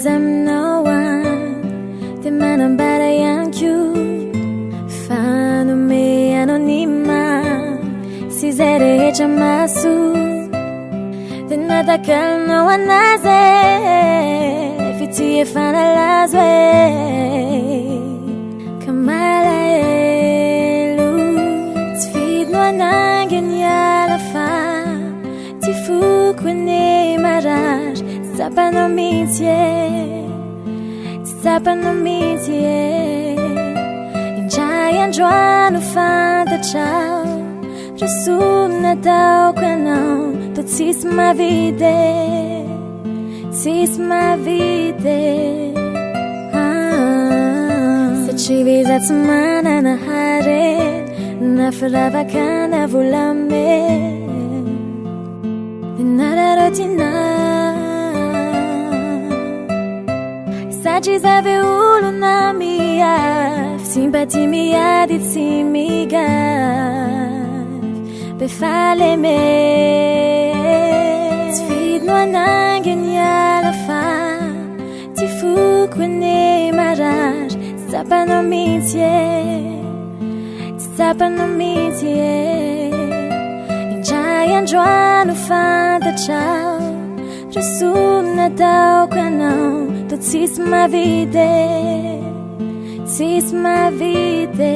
'cause I'm no one. Di manambara ihany koa fanome anonima sy zay rehetra mahasoa dia natakalonao anazy fity efa nalazo ka malahelo tsy vidinao anangany ala fa ty fokony marary tsy tsapanao mihitsy tsy tsapanao mihitsy indray androano fantatrao rasoa nataoko anao to tsisy mahavita tsisy mahavita satria viza tsy manana harena na firavaka na volamena dia nararotina satria zavy olona miafy sympaty miady tsy migafy be faleme tsy vidinao anangany ala fa ty fokony marary tsy tsapanao mihitsy tsy tsapanao mihitsy indray androano fantatrao rasoa nataoko anao to tsisy mahavita tsisy mahavita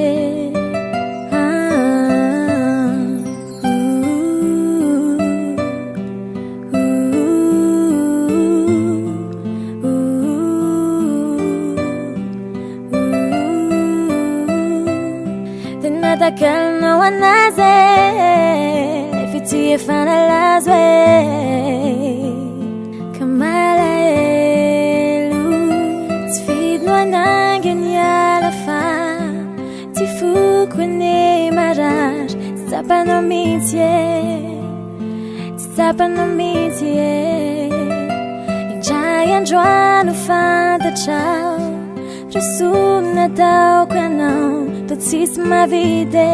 natakalonao anazy fity efa nalazo ka malahelo tsy vidinao anangany ala fa ty fokony marary tsy tsapanao mihitsy tsy tsapanao mihitsy indray androano fantatrao rasoa nataoko anao to tsisy mahavita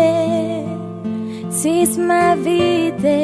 tsisy mahavita